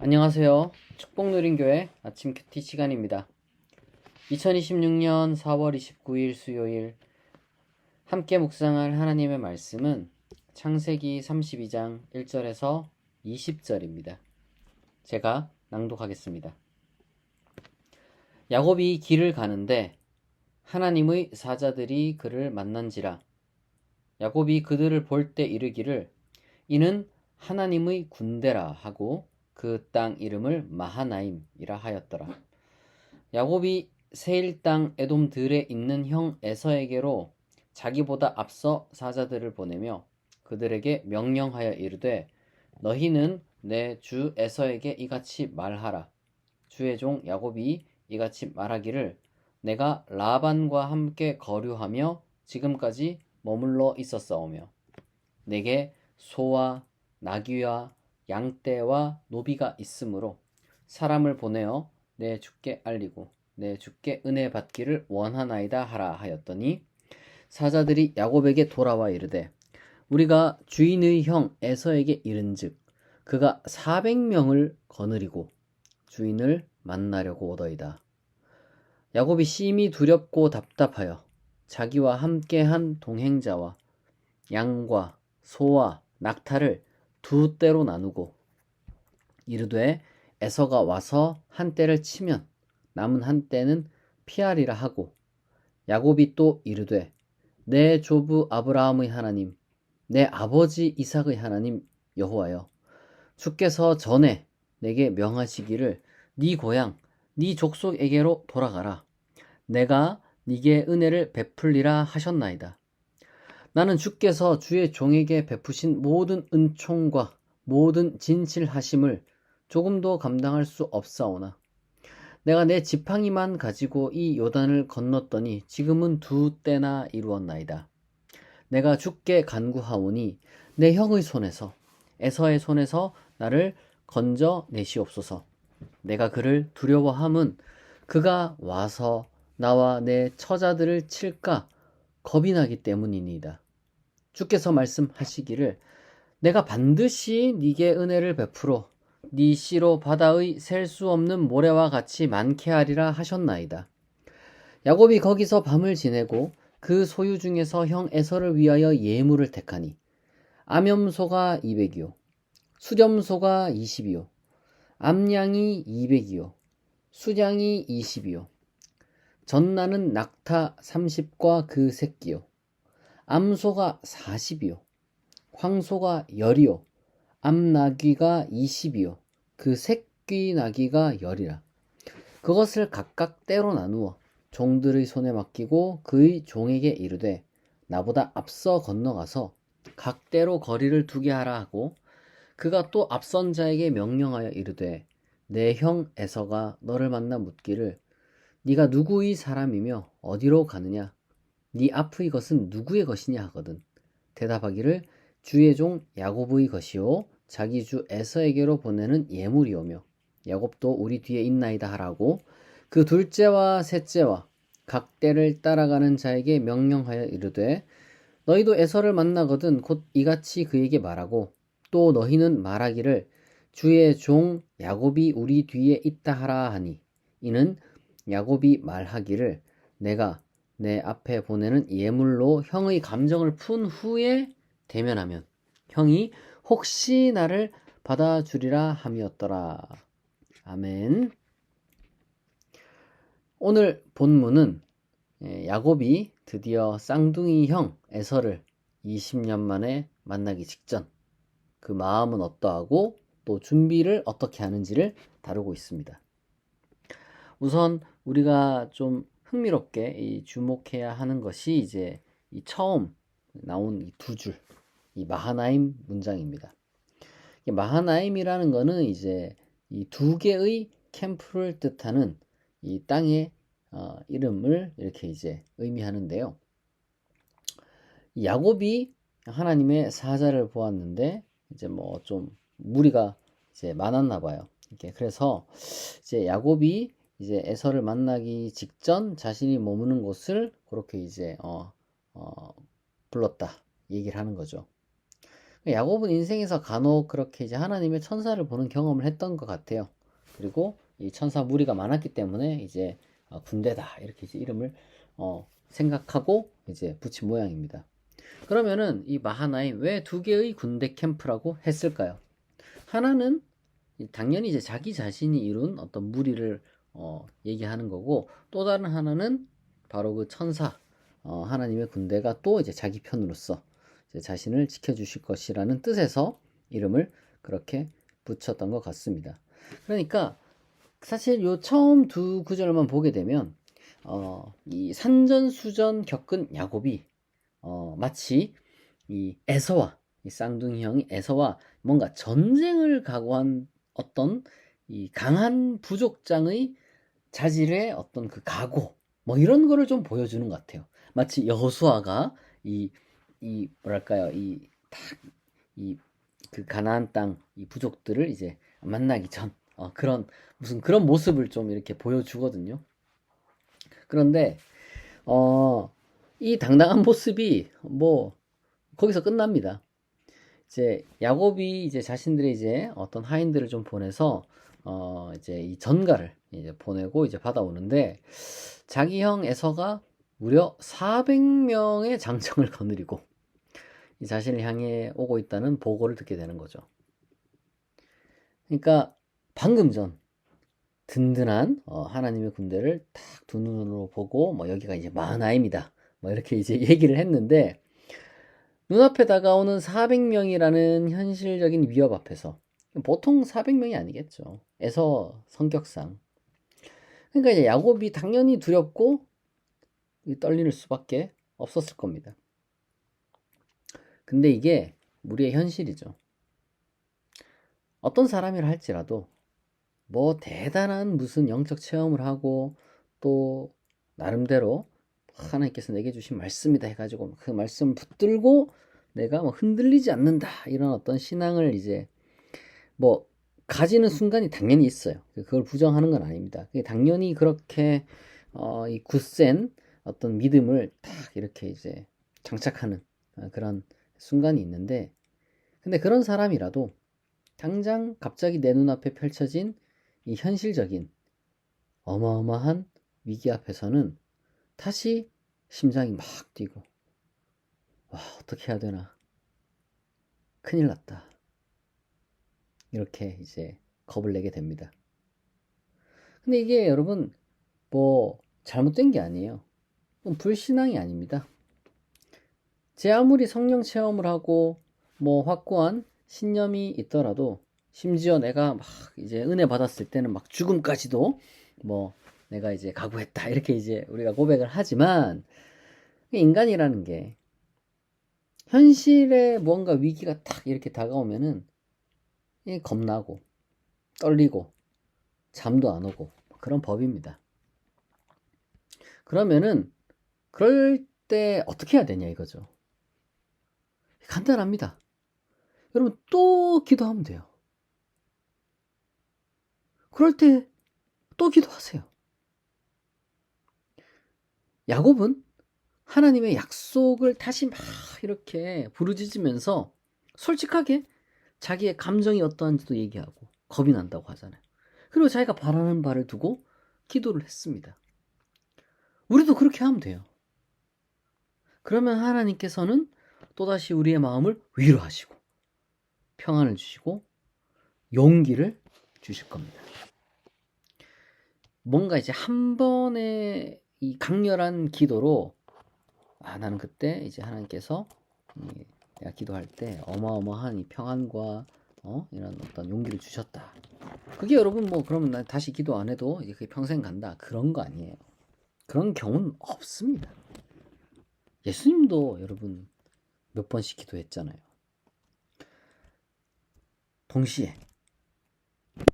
안녕하세요. 축복누린교회 아침 큐티 시간입니다. 2026년 4월 29일 수요일 함께 묵상할 하나님의 말씀은 창세기 32장 1절에서 20절입니다. 제가 낭독하겠습니다. 야곱이 길을 가는데 하나님의 사자들이 그를 만난지라. 야곱이 그들을 볼 때 이르기를 이는 하나님의 군대라 하고 그 땅 이름을 마하나임이라 하였더라. 야곱이 세일 땅 에돔들에 있는 형 에서에게로 자기보다 앞서 사자들을 보내며 그들에게 명령하여 이르되 너희는 내 주 에서에게 이같이 말하라. 주의 종 야곱이 이같이 말하기를 내가 라반과 함께 거류하며 지금까지 머물러 있었사오며 내게 소와 나귀와 양떼와 노비가 있으므로 사람을 보내어 내 주께 알리고 내 주께 은혜 받기를 원하나이다 하라 하였더니 사자들이 야곱에게 돌아와 이르되 우리가 주인의 형 에서에게 이른즉 그가 400명을 거느리고 주인을 만나려고 오더이다. 야곱이 심히 두렵고 답답하여 자기와 함께한 동행자와 양과 소와 낙타를 두 떼로 나누고 이르되 에서가 와서 한 떼를 치면 남은 한 떼는 피하리라 하고 야곱이 또 이르되 내 조부 아브라함의 하나님 내 아버지 이삭의 하나님 여호와여 주께서 전에 내게 명하시기를 네 고향 네 족속에게로 돌아가라 내가 네게 은혜를 베풀리라 하셨나이다. 나는 주께서 주의 종에게 베푸신 모든 은총과 모든 진실하심을 조금도 감당할 수 없사오나 내가 내 지팡이만 가지고 이 요단을 건넜더니 지금은 두 때나 이루었나이다. 내가 주께 간구하오니 내 형의 손에서 에서의 손에서 나를 건져 내시옵소서. 내가 그를 두려워함은 그가 와서 나와 내 처자들을 칠까 겁이 나기 때문이니이다. 주께서 말씀하시기를 내가 반드시 네게 은혜를 베풀어 네 씨로 바다의 셀 수 없는 모래와 같이 많게 하리라 하셨나이다. 야곱이 거기서 밤을 지내고 그 소유 중에서 형 에서를 위하여 예물을 택하니 암염소가 200이요 수렴소가 20이요 암양이 200이요 수량이 20이요 전나는 낙타 30과 그 새끼요 암소가 40이요 황소가 10이요 암나귀가 20이요 그 새끼 나귀가 10이라. 그것을 각각 떼로 나누어 종들의 손에 맡기고 그의 종에게 이르되 나보다 앞서 건너가서 각 떼로 거리를 두게 하라 하고 그가 또 앞선 자에게 명령하여 이르되 내 형 에서가 너를 만나 묻기를 네가 누구의 사람이며 어디로 가느냐 네 앞의 것은 누구의 것이냐 하거든. 대답하기를 주의 종 야곱의 것이요 자기 주 에서에게로 보내는 예물이오며 야곱도 우리 뒤에 있나이다 하라고 그 둘째와 셋째와 각 떼를 따라가는 자에게 명령하여 이르되 너희도 에서를 만나거든 곧 이같이 그에게 말하고 또 너희는 말하기를 주의 종 야곱이 우리 뒤에 있다 하라 하니 이는 야곱이 말하기를 내가 내 앞에 보내는 예물로 형의 감정을 푼 후에 대면하면 형이 혹시 나를 받아주리라 함이었더라. 아멘. 오늘 본문은 야곱이 드디어 쌍둥이 형 에서를 20년 만에 만나기 직전 그 마음은 어떠하고 또 준비를 어떻게 하는지를 다루고 있습니다. 우선 우리가 좀 흥미롭게 주목해야 하는 것이 이제 이 처음 나온 이 두 줄, 이 마하나임 문장입니다. 마하나임이라는 거는 이제 이 두 개의 캠프를 뜻하는 이 땅의 이름을 이렇게 이제 의미하는데요. 야곱이 하나님의 사자를 보았는데 이제 뭐 좀 무리가 이제 많았나 봐요. 이렇게 그래서 이제 야곱이 이제 에서를 만나기 직전 자신이 머무는 곳을 그렇게 이제 불렀다 얘기를 하는 거죠. 야곱은 인생에서 간혹 그렇게 이제 하나님의 천사를 보는 경험을 했던 것 같아요. 그리고 이 천사 무리가 많았기 때문에 이제 군대다 이렇게 이제 이름을 생각하고 이제 붙인 모양입니다. 그러면은 이 마하나임 왜 두 개의 군대 캠프라고 했을까요? 하나는 당연히 이제 자기 자신이 이룬 어떤 무리를 얘기하는 거고, 또 다른 하나는 바로 그 천사 하나님의 군대가 또 이제 자기 편으로서 이제 자신을 지켜주실 것이라는 뜻에서 이름을 그렇게 붙였던 것 같습니다. 그러니까 사실 요 처음 두 구절만 보게 되면 이 산전수전 겪은 야곱이 마치 이 에서와 이 쌍둥이 형이 에서와 뭔가 전쟁을 각오한 어떤 이 강한 부족장의 자질의 어떤 그 각오 뭐 이런 거를 좀 보여주는 것 같아요. 마치 여호수아가 이 뭐랄까요 이 그 가나안 땅 이 부족들을 이제 만나기 전 그런 무슨 그런 모습을 좀 이렇게 보여주거든요. 그런데 이 당당한 모습이 뭐 거기서 끝납니다. 이제 야곱이 이제 자신들의 이제 어떤 하인들을 좀 보내서 이제 이 전가를 이제 보내고 이제 받아오는데 자기 형 에서가 무려 400명의 장정을 거느리고 이 자신을 향해 오고 있다는 보고를 듣게 되는 거죠. 그러니까 방금 전 든든한 하나님의 군대를 딱 두 눈으로 보고 뭐 여기가 이제 마하나임이다 뭐 이렇게 이제 얘기를 했는데 눈앞에 다가오는 400명이라는 현실적인 위협 앞에서 보통 400명이 아니겠죠. 에서 성격상. 그러니까 이제 야곱이 당연히 두렵고 떨릴 수밖에 없었을 겁니다. 근데 이게 우리의 현실이죠. 어떤 사람이라 할지라도 뭐 대단한 무슨 영적 체험을 하고 또 나름대로 하나님께서 내게 주신 말씀이다 해가지고 그 말씀 붙들고 내가 뭐 흔들리지 않는다 이런 어떤 신앙을 이제 뭐 가지는 순간이 당연히 있어요. 그걸 부정하는 건 아닙니다. 당연히 그렇게 이 굳센 어떤 믿음을 딱 이렇게 이제 장착하는 그런 순간이 있는데, 근데 그런 사람이라도 당장 갑자기 내 눈앞에 펼쳐진 이 현실적인 어마어마한 위기 앞에서는 다시 심장이 막 뛰고, 와, 어떻게 해야 되나, 큰일 났다, 이렇게 이제 겁을 내게 됩니다. 근데 이게 여러분 뭐 잘못된 게 아니에요. 불신앙이 아닙니다. 제 아무리 성령 체험을 하고 뭐 확고한 신념이 있더라도, 심지어 내가 막 이제 은혜 받았을 때는 막 죽음까지도 뭐 내가 이제 각오했다 이렇게 이제 우리가 고백을 하지만, 인간이라는 게 현실에 뭔가 위기가 딱 이렇게 다가오면은 겁나고 떨리고 잠도 안 오고 그런 법입니다. 그러면은 그럴 때 어떻게 해야 되냐 이거죠. 간단합니다. 여러분 또 기도하면 돼요. 그럴 때 또 기도하세요. 야곱은 하나님의 약속을 다시 막 이렇게 부르짖으면서 솔직하게 자기의 감정이 어떠한지도 얘기하고 겁이 난다고 하잖아요. 그리고 자기가 바라는 바를 두고 기도를 했습니다. 우리도 그렇게 하면 돼요. 그러면 하나님께서는 또다시 우리의 마음을 위로하시고 평안을 주시고 용기를 주실 겁니다. 뭔가 이제 한 번의 이 강렬한 기도로 나는 그때 이제 하나님께서 내가 기도할 때 어마어마한 이 평안과 이런 어떤 용기를 주셨다. 그게 여러분 뭐 그러면 난 다시 기도 안 해도 이제 그게 평생 간다 그런 거 아니에요. 그런 경우는 없습니다. 예수님도 여러분 몇 번씩 기도했잖아요. 동시에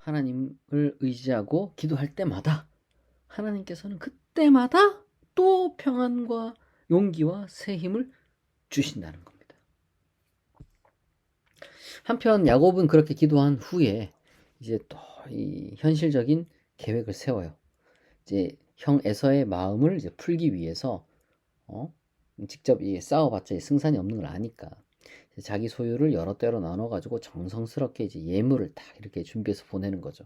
하나님을 의지하고 기도할 때마다 하나님께서는 그때마다 또 평안과 용기와 새 힘을 주신다는 겁니다. 한편 야곱은 그렇게 기도한 후에 이제 또 이 현실적인 계획을 세워요. 이제 형 에서의 마음을 이제 풀기 위해서 직접 싸워봤자 승산이 없는 걸 아니까 자기 소유를 여러 때로 나눠가지고 정성스럽게 이제 예물을 딱 이렇게 준비해서 보내는 거죠.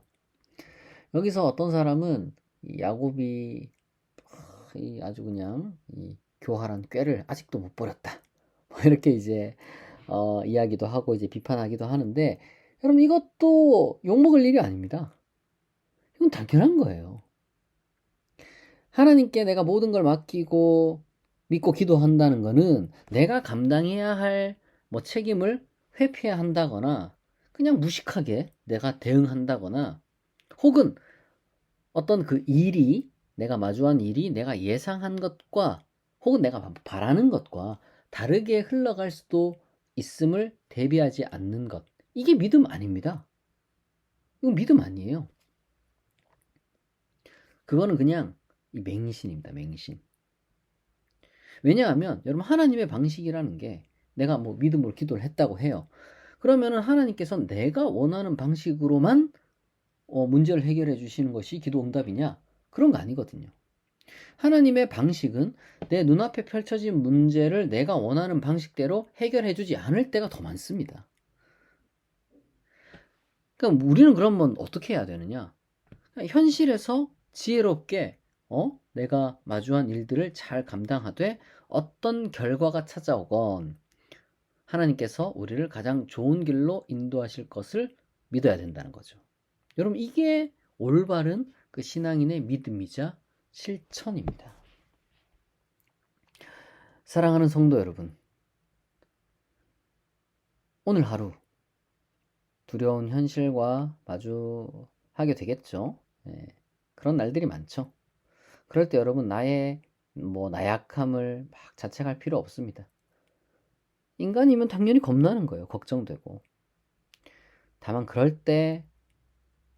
여기서 어떤 사람은 이 야곱이 이 아주 그냥 이 교활한 꾀를 아직도 못 버렸다. 뭐 이렇게 이제 이야기도 하고 이제 비판하기도 하는데, 여러분 이것도 욕먹을 일이 아닙니다. 이건 당연한 거예요. 하나님께 내가 모든 걸 맡기고 믿고 기도한다는 거는 내가 감당해야 할 뭐 책임을 회피해야 한다거나 그냥 무식하게 내가 대응한다거나, 혹은 어떤 그 일이, 내가 마주한 일이 내가 예상한 것과 혹은 내가 바라는 것과 다르게 흘러갈 수도 있음을 대비하지 않는 것, 이게 믿음 아닙니다. 이건 믿음 아니에요. 그거는 그냥 이 맹신입니다. 맹신. 왜냐하면 여러분, 하나님의 방식이라는 게, 내가 뭐 믿음으로 기도를 했다고 해요. 그러면은 하나님께서 내가 원하는 방식으로만 문제를 해결해 주시는 것이 기도 응답이냐? 그런 거 아니거든요. 하나님의 방식은 내 눈앞에 펼쳐진 문제를 내가 원하는 방식대로 해결해 주지 않을 때가 더 많습니다. 그러니까 우리는 그러면 어떻게 해야 되느냐? 현실에서 지혜롭게 내가 마주한 일들을 잘 감당하되 어떤 결과가 찾아오건 하나님께서 우리를 가장 좋은 길로 인도하실 것을 믿어야 된다는 거죠. 여러분, 이게 올바른 그 신앙인의 믿음이자 실천입니다. 사랑하는 성도 여러분, 오늘 하루 두려운 현실과 마주하게 되겠죠. 네, 그런 날들이 많죠. 그럴 때 여러분, 나의 나약함을 막 자책할 필요 없습니다. 인간이면 당연히 겁나는 거예요. 걱정되고. 다만 그럴 때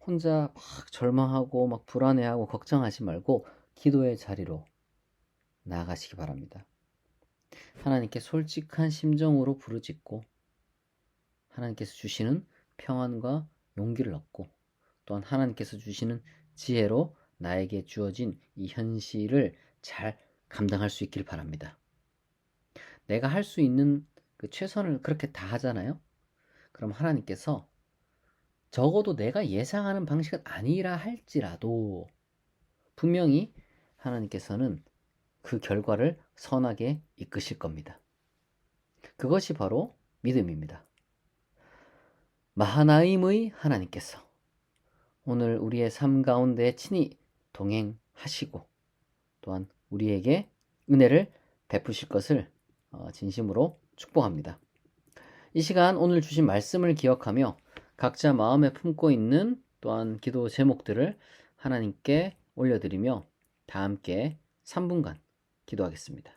혼자 막 절망하고 막 불안해하고 걱정하지 말고 기도의 자리로 나아가시기 바랍니다. 하나님께 솔직한 심정으로 부르짖고 하나님께서 주시는 평안과 용기를 얻고, 또한 하나님께서 주시는 지혜로 나에게 주어진 이 현실을 잘 감당할 수 있길 바랍니다. 내가 할 수 있는 그 최선을 그렇게 다 하잖아요. 그럼 하나님께서 적어도 내가 예상하는 방식은 아니라 할지라도 분명히 하나님께서는 그 결과를 선하게 이끄실 겁니다. 그것이 바로 믿음입니다. 마하나임의 하나님께서 오늘 우리의 삶 가운데 친히 동행하시고 또한 우리에게 은혜를 베푸실 것을 진심으로 축복합니다. 이 시간 오늘 주신 말씀을 기억하며 각자 마음에 품고 있는 또한 기도 제목들을 하나님께 올려드리며 다 함께 3분간 기도하겠습니다.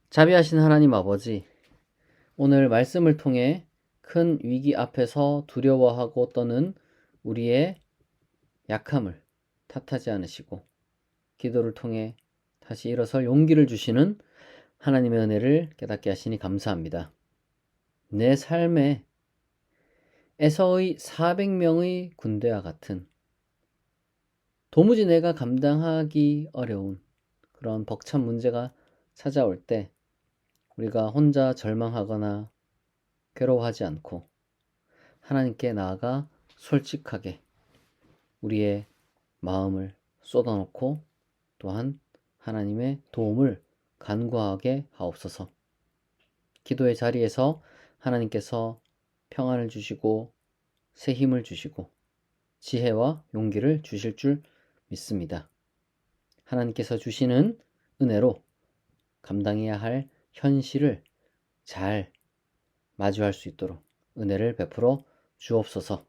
자비하신 하나님 아버지, 오늘 말씀을 통해 큰 위기 앞에서 두려워하고 떠는 우리의 약함을 탓하지 않으시고 기도를 통해 다시 일어설 용기를 주시는 하나님의 은혜를 깨닫게 하시니 감사합니다. 내 삶에 에서의 400명의 군대와 같은 도무지 내가 감당하기 어려운 그런 벅찬 문제가 찾아올 때 우리가 혼자 절망하거나 괴로워하지 않고 하나님께 나아가 솔직하게 우리의 마음을 쏟아놓고 또한 하나님의 도움을 간구하게 하옵소서. 기도의 자리에서 하나님께서 평안을 주시고 새 힘을 주시고 지혜와 용기를 주실 줄 믿습니다. 하나님께서 주시는 은혜로 감당해야 할 현실을 잘 마주할 수 있도록 은혜를 베풀어 주옵소서.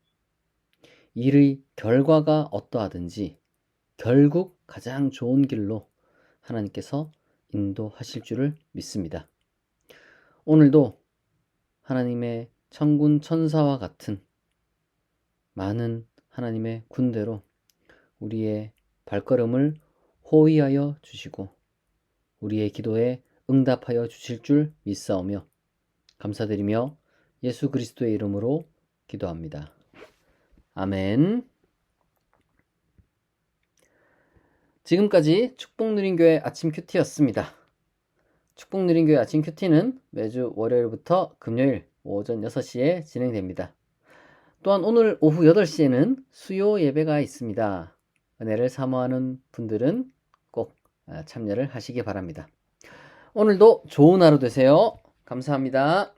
일의 결과가 어떠하든지 결국 가장 좋은 길로 하나님께서 인도하실 줄을 믿습니다. 오늘도 하나님의 천군 천사와 같은 많은 하나님의 군대로 우리의 발걸음을 호위하여 주시고 우리의 기도에 응답하여 주실 줄 믿사오며 감사드리며 예수 그리스도의 이름으로 기도합니다. 아멘. 지금까지 축복누린교회 아침 큐티였습니다. 축복누린교회 아침 큐티는 매주 월요일부터 금요일 오전 6시에 진행됩니다. 또한 오늘 오후 8시에는 수요 예배가 있습니다. 은혜를 사모하는 분들은 꼭 참여를 하시기 바랍니다. 오늘도 좋은 하루 되세요. 감사합니다.